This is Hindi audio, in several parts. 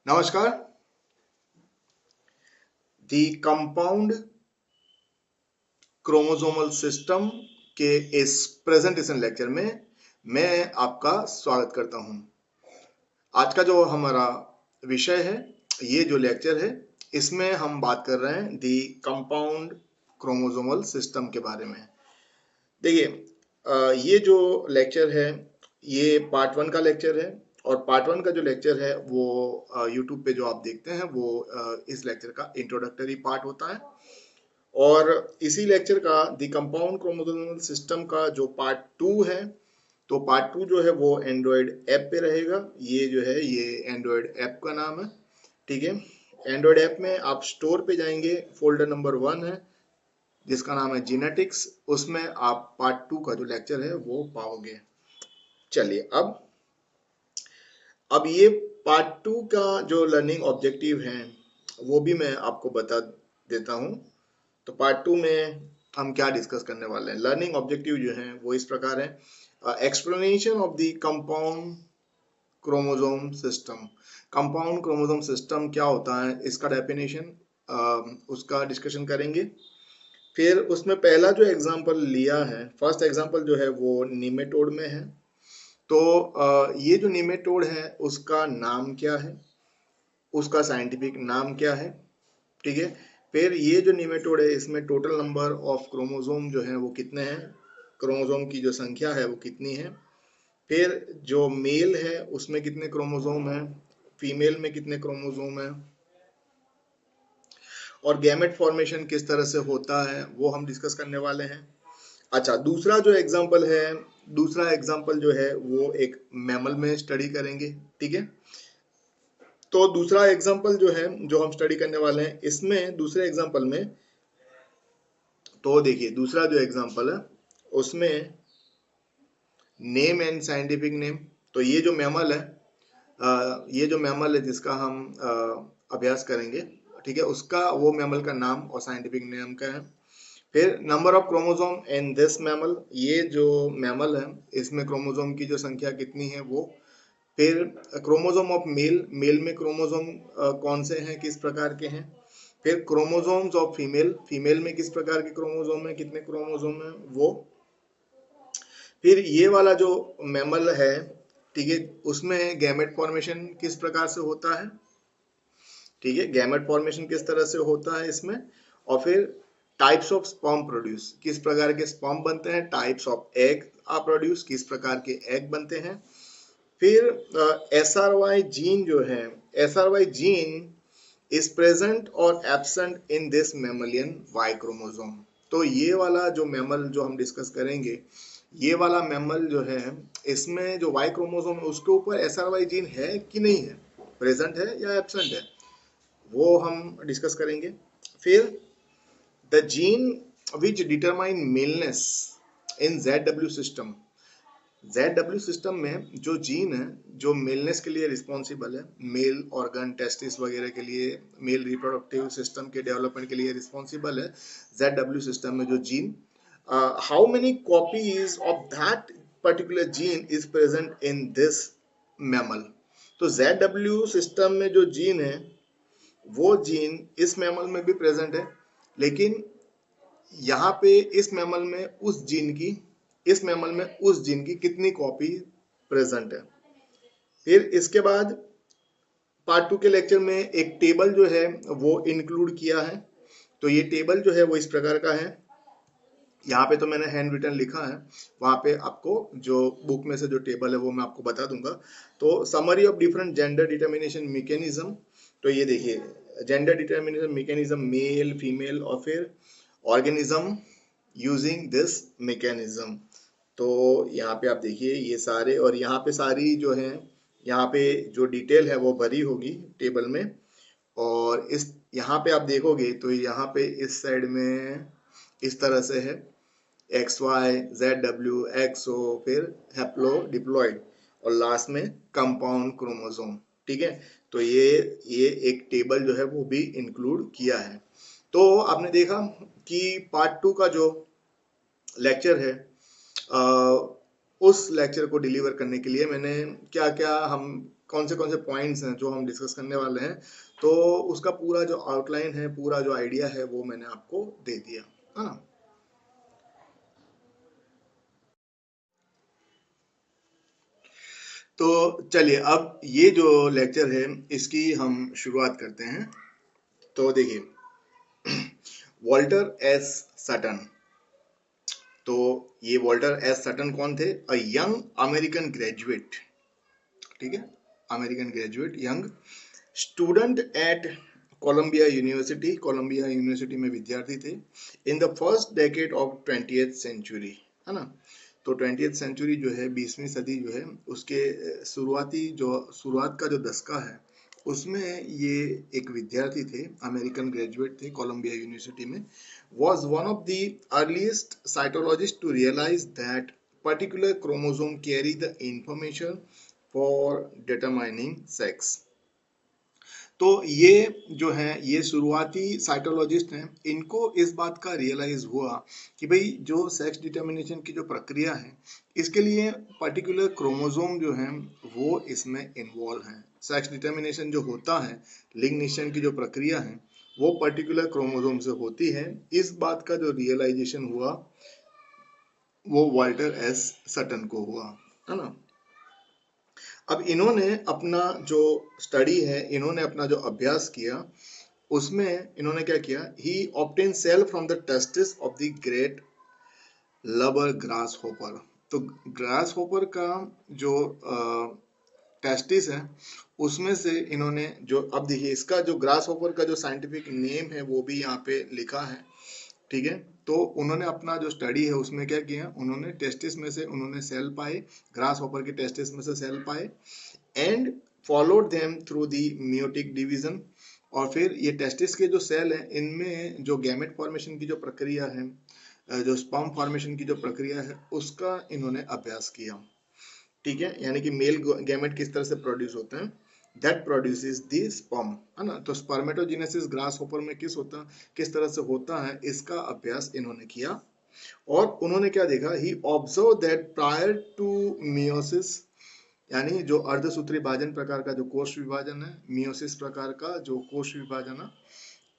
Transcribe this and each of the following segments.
नमस्कार। दी कंपाउंड क्रोमोसोमल सिस्टम के इस प्रेजेंटेशन लेक्चर में मैं आपका स्वागत करता हूं। आज का जो हमारा विषय है, ये जो लेक्चर है, इसमें हम बात कर रहे हैं दी कंपाउंड क्रोमोसोमल सिस्टम के बारे में। देखिए, ये जो लेक्चर है, ये पार्ट 1 का लेक्चर है और पार्ट 1 का जो लेक्चर है वो यूट्यूब पे जो आप देखते हैं वो इस लेक्चर का इंट्रोडक्टरी पार्ट होता है। और इसी लेक्चर का द कंपाउंड क्रोमोसोमल सिस्टम का जो पार्ट 2 है, तो पार्ट 2 जो है वो एंड्रॉयड ऐप पे रहेगा। ये जो है ये एंड्रॉयड ऐप का नाम है, ठीक है। एंड्रॉयड ऐप में आप स्टोर पे जाएंगे, फोल्डर नंबर 1 है जिसका नाम है जीनेटिक्स, उसमें आप पार्ट 2 का जो लेक्चर है वो पाओगे। चलिए, अब ये पार्ट 2 का जो लर्निंग ऑब्जेक्टिव है वो भी मैं आपको बता देता हूँ। तो पार्ट 2 में हम क्या डिस्कस करने वाले हैं। लर्निंग ऑब्जेक्टिव जो है वो इस प्रकार है। Explanation of the compound chromosome system. Compound chromosome system क्या होता है, इसका डेफिनेशन उसका डिस्कशन करेंगे। फिर उसमें पहला जो एग्जांपल लिया है, फर्स्ट एग्जांपल जो है वो निमेटोड में है। तो ये जो निमेटोड है उसका नाम क्या है, उसका साइंटिफिक नाम क्या है, ठीक है। फिर ये जो निमेटोड है इसमें टोटल नंबर ऑफ क्रोमोसोम जो है वो कितने हैं, क्रोमोसोम की जो संख्या है वो कितनी है। फिर जो मेल है उसमें कितने क्रोमोसोम है, फीमेल में कितने क्रोमोसोम है, और गैमेट फॉर्मेशन किस तरह से होता है वो हम डिस्कस करने वाले हैं। अच्छा, दूसरा एग्जाम्पल जो है वो एक मैमल में स्टडी करेंगे, ठीक है। तो दूसरा एग्जाम्पल जो है जो हम स्टडी करने वाले हैं, इसमें दूसरे एग्जाम्पल में तो देखिए, दूसरा जो एग्जाम्पल है उसमें नेम एंड साइंटिफिक नेम। तो ये जो मैमल है जिसका हम अभ्यास करेंगे, ठीक है, उसका वो मैमल का नाम और साइंटिफिक नेम का है। फिर number of chromosome in this mammal, ये जो मैमल है इसमें क्रोमोसोम की जो संख्या कितनी है वो। फिर क्रोमोसोम ऑफ मेल, मेल में क्रोमोसोम कौन से हैं, किस प्रकार के हैं। फिर क्रोमोसोम्स ऑफ फीमेल, फीमेल में किस प्रकार के क्रोमोसोम है, कितने क्रोमोसोम है वो। फिर ये वाला जो मैमल है, ठीक है, उसमें गैमेट फॉर्मेशन किस प्रकार से होता है, ठीक है, गैमेट फॉर्मेशन किस तरह से होता है इसमें। और फिर टाइप्स ऑफ स्पर्म प्रोड्यूस, किस प्रकार के स्पर्म बनते हैं, types of egg are produce, किस प्रकार के एग बनते हैं। फिर SRY जीन जो है, SRY जीन इज प्रेजेंट और absent in this mammalian Y chromosome. तो ये वाला जो मैमल जो हम डिस्कस करेंगे, ये वाला मैमल जो है इसमें जो वाई क्रोमोसोम है उसके ऊपर SRY जीन है कि नहीं है, प्रेजेंट है या एब्सेंट है, वो हम डिस्कस करेंगे। फिर the gene which determine maleness in ZW system, ZW system में जो जीन है जो मेलनेस के लिए रिस्पॉन्सिबल है, मेल ऑर्गन टेस्टिस वगैरह के लिए, मेल रिप्रोडक्टिव सिस्टम के डेवलपमेंट के लिए रिस्पॉन्सिबल है ZW सिस्टम में जो gene, how many copies of that particular gene is present in this mammal. तो ZW सिस्टम में जो जीन है वो जीन इस मैमल में भी प्रेजेंट है, लेकिन यहाँ पे इस मैमल में उस जीन की कितनी कॉपी प्रेजेंट है। फिर इसके बाद पार्ट 2 के लेक्चर में एक टेबल जो है वो इंक्लूड किया है। तो ये टेबल जो है वो इस प्रकार का है, यहाँ पे तो मैंने हैंड रिटन लिखा है, वहां पे आपको जो बुक में से जो टेबल है वो मैं आपको बता दूंगा। तो summary of different gender determination mechanism, तो ये देखिए, gender determination mechanism, male female और फिर ऑर्गेनिज्म यूजिंग दिस मैकेनिज्म। तो यहाँ पे आप देखिए ये सारे, और यहाँ पे सारी जो है, यहाँ पे जो डिटेल है वो भरी होगी टेबल में। और इस यहाँ पे आप देखोगे तो यहाँ पे इस साइड में इस तरह से है, XY ZW XO, फिर हैप्लो डिप्लॉयड, और लास्ट में कंपाउंड क्रोमोसोम, ठीक है। तो ये एक टेबल जो है वो भी इंक्लूड किया है। तो आपने देखा कि पार्ट 2 का जो लेक्चर है, उस लेक्चर को डिलीवर करने के लिए मैंने क्या क्या हम कौन से पॉइंट्स हैं जो हम डिस्कस करने वाले हैं, तो उसका पूरा जो आउटलाइन है, पूरा जो आइडिया है, वो मैंने आपको दे दिया, है ना। तो चलिए अब ये जो लेक्चर है इसकी हम शुरुआत करते हैं। तो देखिए, वॉल्टर एस सटन। तो ये वॉल्टर एस सटन कौन थे? अ यंग अमेरिकन ग्रेजुएट, ठीक है, American graduate, young student at Columbia University में विद्यार्थी थे in the first decade of 20th century, है ना। तो 20th सेंचुरी जो है, 20वीं सदी जो है, उसके शुरुआत का जो दशका है, उसमें ये एक विद्यार्थी थे, अमेरिकन ग्रेजुएट थे कोलंबिया यूनिवर्सिटी में। was one of the earliest cytologists to realize that particular chromosome carry the information for determining sex। तो ये जो है, ये शुरुआती साइटोलॉजिस्ट हैं, इनको इस बात का रियलाइज हुआ कि भाई जो सेक्स डिटर्मिनेशन की जो प्रक्रिया है, इसके लिए पर्टिकुलर क्रोमोसोम जो है वो इसमें इन्वॉल्व हैं। सेक्स डिटर्मिनेशन जो होता है, लिंग निश्चय की जो प्रक्रिया है, वो पर्टिकुलर क्रोमोसोम से होती है। इस बात का जो रियलाइजेशन हुआ वो वॉल्टर एस सटन को हुआ, है ना। अब इन्होंने अपना जो स्टडी है, इन्होंने अपना जो अभ्यास किया, उसमें इन्होंने क्या किया, he obtain cell from the testis of the great lubber grasshopper. तो ग्रास होपर का जो टेस्टिस है, उसमें से इन्होंने जो, अब देखिए इसका जो ग्रास होपर का जो साइंटिफिक नेम है वो भी यहाँ पे लिखा है, ठीक है। तो उन्होंने अपना जो स्टडी है उसमें क्या किया, उन्होंने टेस्टिस में से उन्होंने सेल पाए, ग्रास होपर के टेस्टिस में से सेल पाए, and followed them through the meiotic division. और फिर ये टेस्टिस के जो सेल हैं, इनमें जो गैमेट फॉर्मेशन की जो प्रक्रिया है, जो स्पर्म फॉर्मेशन की जो प्रक्रिया है, उसका इन्होंने अभ्यास किया, ठीक है। यानी कि मेल गैमेट किस तरह से प्रोड्यूस होते हैं, दैट प्रोड्यूसेस द स्पर्म, है ना। तो स्पर्मेटोजेनेसिस ग्रास होपर में किस तरह से होता है, इसका अभ्यास इन्होंने किया। और उन्होंने क्या देखा, he observe that prior to meiosis, यानी जो अर्धसूत्री विभाजन प्रकार का जो कोश विभाजन है, मियोसिस प्रकार का जो कोश विभाजन है,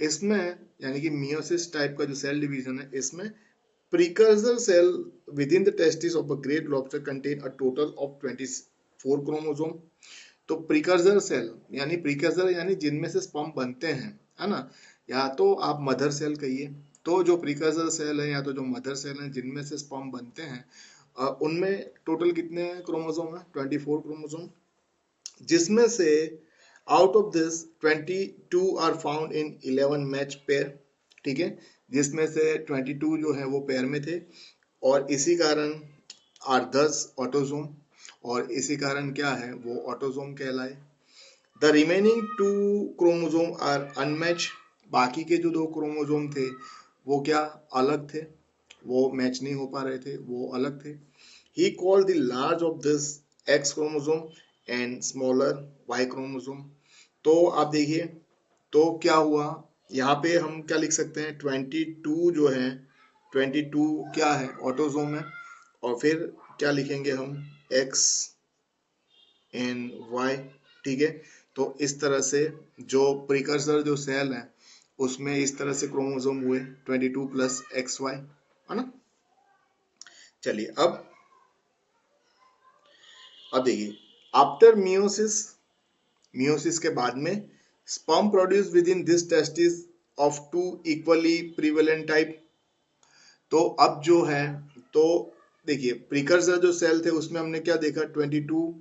इसमें यानी कि मियोसिस टाइप का जो सेल डिवीजन है, इसमें precursor cell within the testis of a great lobster contain a total of 24 chromosome। तो प्रिकर्सर सेल यानी प्रिकर्सर यानी जिनमें से स्पर्म बनते हैं, है ना, या तो आप मदर सेल कहिए। तो जो प्रिकर्सर सेल है या तो जो मदर सेल है जिनमें से स्पर्म बनते हैं, उनमें टोटल कितने क्रोमोसोम है? 24 क्रोमोसोम, जिसमें से out of this 22 are found in 11 match pair, ठीक है, जिसमें से 22 जो है वो पेयर में थे। और इसी कारण 8-10 ऑटोसोम, और इसी कारण क्या है, वो ऑटोसोम कहलाए। The remaining 2 chromosome are unmatch, बाकी के जो 2 क्रोमोसोम थे वो क्या, अलग थे, वो मैच नहीं हो पा रहे थे, वो अलग थे। He called the large of this X chromosome and smaller Y chromosome. तो आप देखिए, तो क्या हुआ, यहाँ पे हम क्या लिख सकते हैं, 22 जो है, 22 क्या है, ऑटोसोम है। और फिर क्या लिखेंगे हम, एक्स एंड वाई, ठीक है। तो इस तरह से जो प्रिकर्सर जो सेल है, उसमें इस तरह से क्रोमोसोम हुए 22 प्लस एक्स वाई, है ना। चलिए अब देखिए, आफ्टर मियोसिस के बाद में sperm produce with in this testis of 2 equally prevalent type. तो अब जो है, तो देखिए प्रिकर्सर जो सेल थे उसमें हमने क्या देखा, 22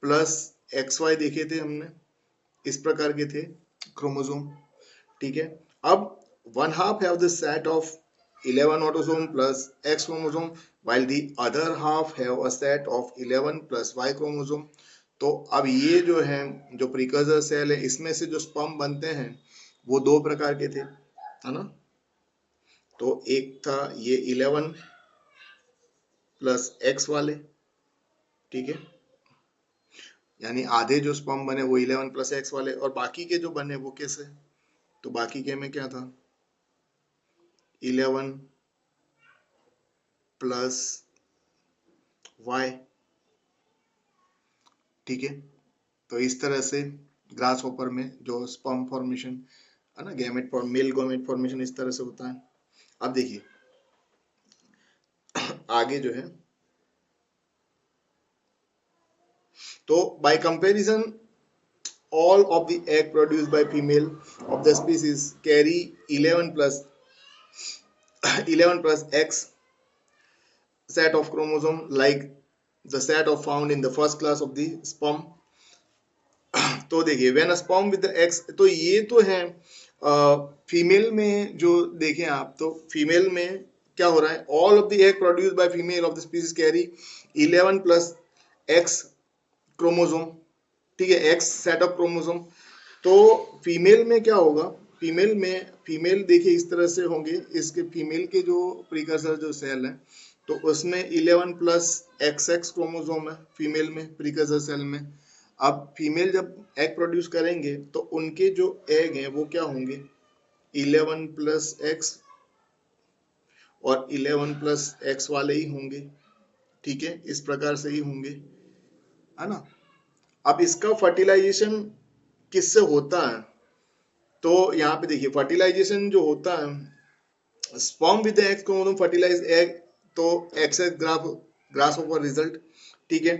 प्लस एक्स वाई देखे थे हमने, इस प्रकार के थे क्रोमोसोम, ठीक है। अब 1/2 have the set of 11 autosome plus X chromosome while the other half have a set of 11 plus Y chromosome। तो अब ये जो है, जो प्रिकर्सर सेल है, इसमें से जो स्पर्म बनते हैं वो 2 प्रकार के थे, है ना। तो एक था ये 11 प्लस एक्स वाले, ठीक है, यानी आधे जो स्पर्म बने वो 11 प्लस एक्स वाले, और बाकी के जो बने वो कैसे, तो बाकी के में क्या था, 11 प्लस वाई, ठीक है। तो इस तरह से ग्रास होपर में जो स्पर्म फॉर्मेशन है ना, gamete form, male gamete formation इस तरह से होता है। अब देखिए आगे जो है, तो bye comparison all of the egg produced by female of the species carry 11 plus 11 plus X set of chromosome like the set of found in the first class of the sperm। तो देखिए व्हेन स्पर्म विद एक्स, तो ये तो है फीमेल में जो देखें आप, तो फीमेल में क्या हो रहा है, all of the egg produced by female of the species carry 11 plus x chromosome, ठीक है, एक्स सेट ऑफ क्रोमोसोम। तो फीमेल में क्या होगा, फीमेल देखिए इस तरह से होंगे, इसके फीमेल के जो प्रीकर्सर जो सेल है, तो उसमें 11 प्लस एक्स एक्स क्रोमोसोम है फीमेल में, प्रीकर्सर सेल में। अब फीमेल जब एग प्रोड्यूस करेंगे तो उनके जो एग हैं वो क्या होंगे, 11 प्लस एक्स और 11 प्लस एक्स वाले ही होंगे, ठीक है, इस प्रकार से ही होंगे, है ना। अब इसका फर्टिलाइजेशन किससे होता है, तो यहाँ पे देखिए फर्टिलाइजेशन जो होता है, sperm with X chromosome fertilize egg, तो एक्स ग्रास ओवर रिजल्ट, ठीक है।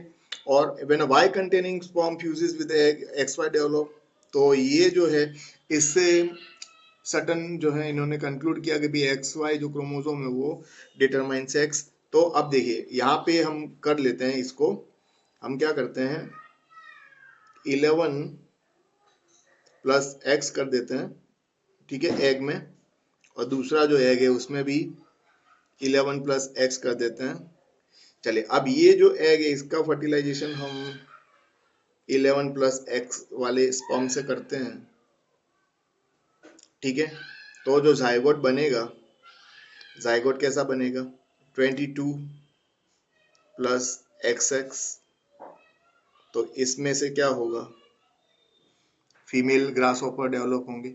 और when a Y containing sperm fuses with egg X Y develop, तो ये जो है इससे सटन जो है इन्होंने कंक्लूड किया कि भी एक्स वाई जो क्रोमोसोम है वो डिटरमाइन सेक्स। तो अब देखिए यहाँ पे हम कर लेते हैं इसको, हम क्या करते हैं 11 प्लस एक्स कर देते हैं, ठीक है, एग में, और दूसरा जो एग है उसमें भी 11 प्लस एक्स कर देते हैं। चलिए अब ये जो एग है इसका फर्टिलाइजेशन हम 11 प्लस एक्स वाले स्पर्म से करते हैं, ठीक है। तो जो जाइगोट बनेगा, जाइगोट कैसा बनेगा, 22 प्लस एक्स एक्स, तो इसमें से क्या होगा, फीमेल ग्रास ऑपर डेवलप होंगे,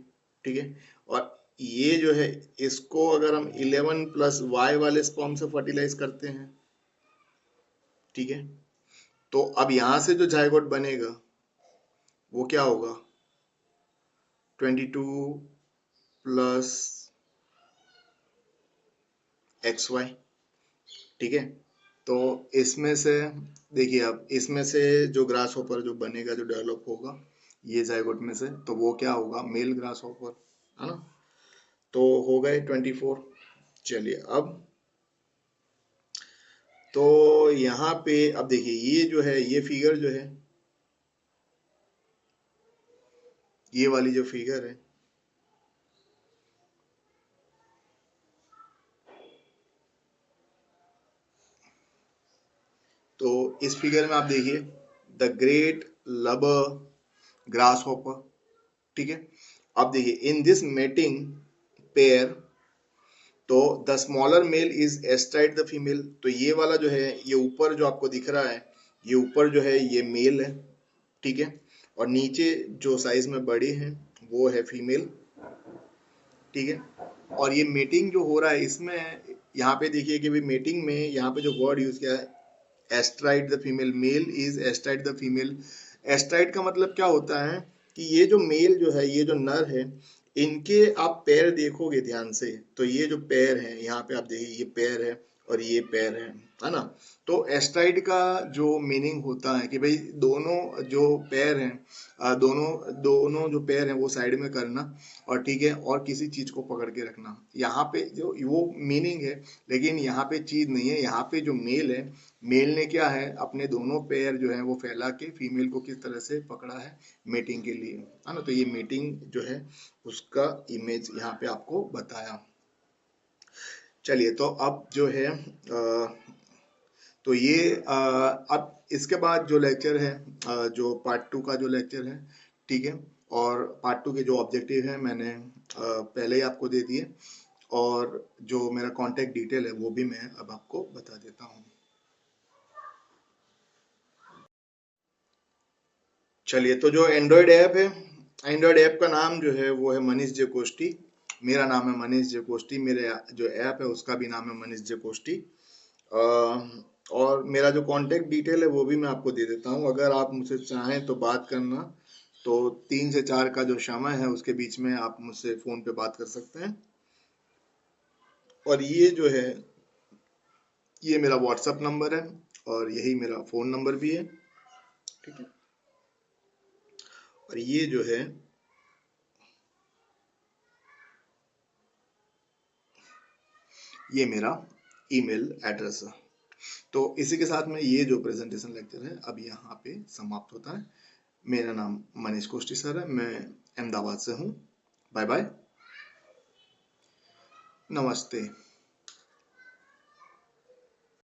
ठीक है। और ये जो है इसको अगर हम 11 प्लस वाई वाले स्पर्म से फर्टिलाइज करते हैं, ठीक है, तो अब यहां से जो जाइगोट बनेगा वो क्या होगा, 22 प्लस एक्स वाई, ठीक है। तो इसमें से देखिए, अब इसमें से जो ग्रास होपर जो बनेगा, जो डेवलप होगा ये जाइगोट में से, तो वो क्या होगा, मेल ग्रास होपर, है ना। तो हो गए 24। चलिए अब तो यहाँ पे अब देखिए ये जो है, ये फिगर जो है, ये वाली जो फिगर है, तो इस फिगर में आप देखिए the great lubber grasshopper, ठीक है। अब देखिए इन दिस मेटिंग पेयर, तो the smaller male is astride the female, तो ये वाला जो है, ये ऊपर जो आपको दिख रहा है, ये ऊपर जो है ये मेल है, ठीक है, और नीचे जो साइज में बड़े हैं वो है फीमेल, ठीक है। और ये मेटिंग जो हो रहा है इसमें, यहाँ पे देखिए कि भाई मेटिंग में यहाँ पे जो वर्ड यूज किया है, astride the female, male is astride the female. Astride का मतलब क्या होता है कि ये जो मेल जो है, ये जो नर है, इनके आप पैर देखोगे ध्यान से, तो ये जो पैर है यहाँ पे आप देखिए, ये पैर है और ये पैर है ना। तो एस्ट्राइड का जो मीनिंग होता है कि भाई दोनों जो पैर हैं, दोनों दोनों जो पैर हैं वो साइड में करना, और ठीक है, और किसी चीज को पकड़ के रखना, यहाँ पे जो वो मीनिंग है। लेकिन यहाँ पे चीज नहीं है, यहाँ पे जो मेल है, मेल ने क्या है, अपने दोनों पैर जो है वो फैला के फीमेल को किस तरह से पकड़ा है मेटिंग के लिए, है ना। तो ये मेटिंग जो है उसका इमेज यहाँ पे आपको बताया। चलिए तो अब जो है तो ये अब इसके बाद जो लेक्चर है, जो पार्ट 2 का जो लेक्चर है, ठीक है, और पार्ट 2 के जो ऑब्जेक्टिव है मैंने पहले ही आपको दे दिए, और जो मेरा कांटेक्ट डिटेल है वो भी मैं अब आपको बता देता हूँ। चलिए तो जो एंड्रॉयड ऐप है, एंड्रॉयड ऐप का नाम जो है वो है मनीष जे कोष्टी, मेरा नाम है मनीष जे कोष्टी, मेरे जो ऐप है उसका भी नाम है मनीष जे कोष्टी। और मेरा जो कांटेक्ट डिटेल है वो भी मैं आपको दे देता हूँ। अगर आप मुझसे चाहें तो बात करना, तो 3 से 4 का जो समय है उसके बीच में आप मुझसे फ़ोन पे बात कर सकते हैं। और ये जो है, ये मेरा व्हाट्सएप नंबर है और यही मेरा फ़ोन नंबर भी है, ठीक है। और ये जो है, ये मेरा ईमेल एड्रेस है। तो इसी के साथ में ये जो प्रेजेंटेशन लेक्चर है अब यहाँ पे समाप्त होता है। मेरा नाम मनीष कोष्टी सर है, मैं अहमदाबाद से हूँ। बाय बाय, नमस्ते।